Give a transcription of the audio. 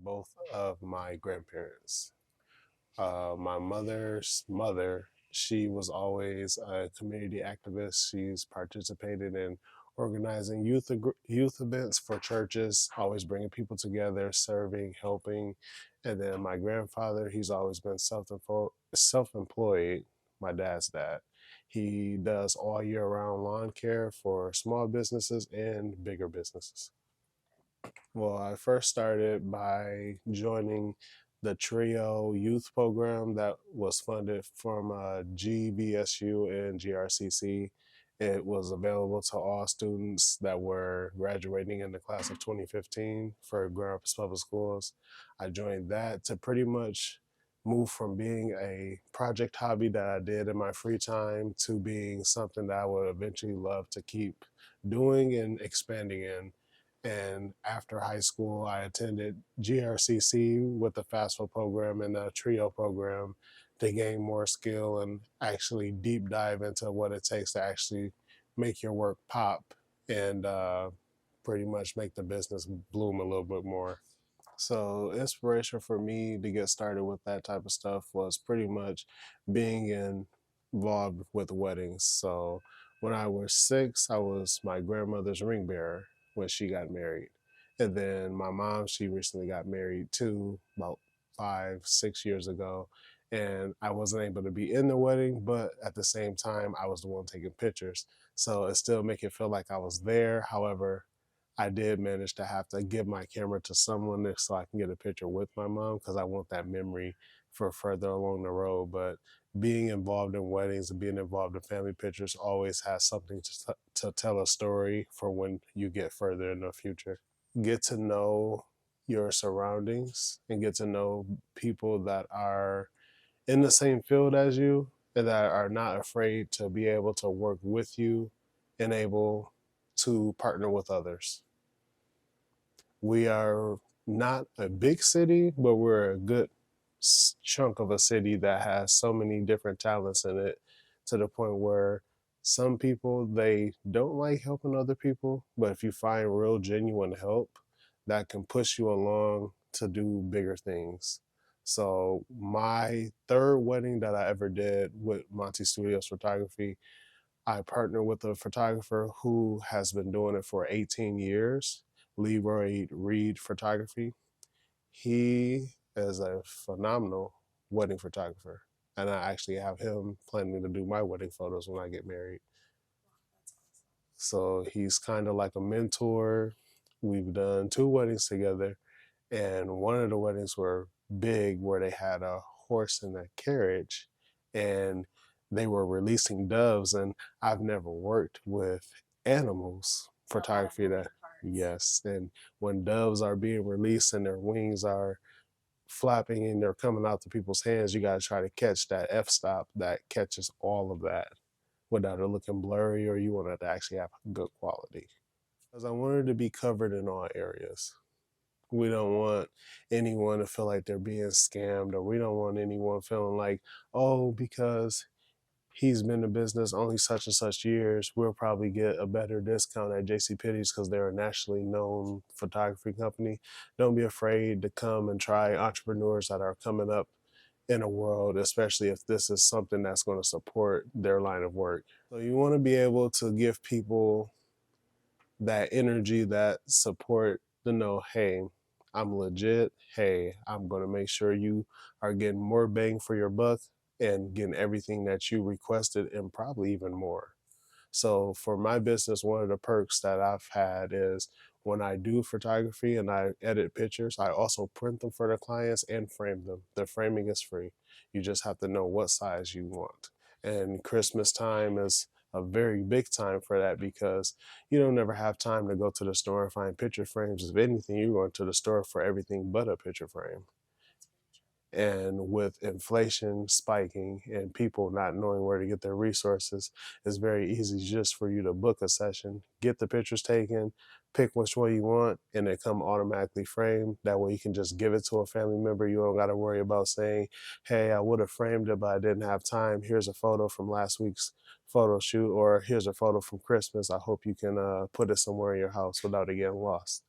both of my grandparents. My mother's mother, she was always a community activist. She's participated in organizing youth events for churches, always bringing people together, serving, helping. And then my grandfather, he's always been self-employed, my dad's dad. He does all year round lawn care for small businesses and bigger businesses. Well, I first started by joining the TRIO youth program that was funded from GBSU and GRCC. It was available to all students that were graduating in the class of 2015 for Grand Rapids Public Schools. I joined that to pretty much move from being a project hobby that I did in my free time to being something that I would eventually love to keep doing and expanding in. And after high school, I attended GRCC with the FAFSA program and the TRIO program to gain more skill and actually deep dive into what it takes to actually make your work pop and pretty much make the business bloom a little bit more. So inspiration for me to get started with that type of stuff was pretty much being involved with weddings. So when I was 6, I was my grandmother's ring bearer when she got married. And then my mom, she recently got married too, about 5, 6 years ago. And I wasn't able to be in the wedding, but at the same time, I was the one taking pictures. So it still make it feel like I was there. However, I did manage to have to give my camera to someone so I can get a picture with my mom because I want that memory for further along the road. But being involved in weddings and being involved in family pictures always has something to tell a story for when you get further in the future. Get to know your surroundings and get to know people that are in the same field as you and that are not afraid to be able to work with you and able to partner with others. We are not a big city, but we're a good chunk of a city that has so many different talents in it to the point where some people, they don't like helping other people, but if you find real genuine help, that can push you along to do bigger things. So my third wedding that I ever did with Montie Studios photography, I partnered with a photographer who has been doing it for 18 years, Leroy Reed Photography. He is a phenomenal wedding photographer. And I actually have him planning to do my wedding photos when I get married. So he's kind of like a mentor. We've done 2 weddings together. And one of the weddings were big where they had a horse and a carriage and they were releasing doves. And I've never worked with animals photography that, yes. And when doves are being released and their wings are flapping and they're coming out to people's hands, you got to try to catch that f-stop that catches all of that without it looking blurry, or you want it to actually have good quality. Because I wanted to be covered in all areas. We don't want anyone to feel like they're being scammed, or we don't want anyone feeling like, oh, because he's been in business only such and such years, we'll probably get a better discount at JCPenney's because they're a nationally known photography company. Don't be afraid to come and try entrepreneurs that are coming up in a world, especially if this is something that's going to support their line of work. So you want to be able to give people that energy, that support to know, hey, I'm legit. Hey, I'm going to make sure you are getting more bang for your buck and getting everything that you requested and probably even more. So for my business, one of the perks that I've had is when I do photography and I edit pictures, I also print them for the clients and frame them. The framing is free. You just have to know what size you want. And Christmas time is a very big time for that because you don't ever have time to go to the store and find picture frames. If anything, you're going to the store for everything but a picture frame. And with inflation spiking and people not knowing where to get their resources, it's very easy just for you to book a session, get the pictures taken, pick which one you want, and they come automatically framed. That way you can just give it to a family member. You don't got to worry about saying, hey, I would have framed it, but I didn't have time. Here's a photo from last week's photo shoot, or here's a photo from Christmas. I hope you can put it somewhere in your house without it getting lost.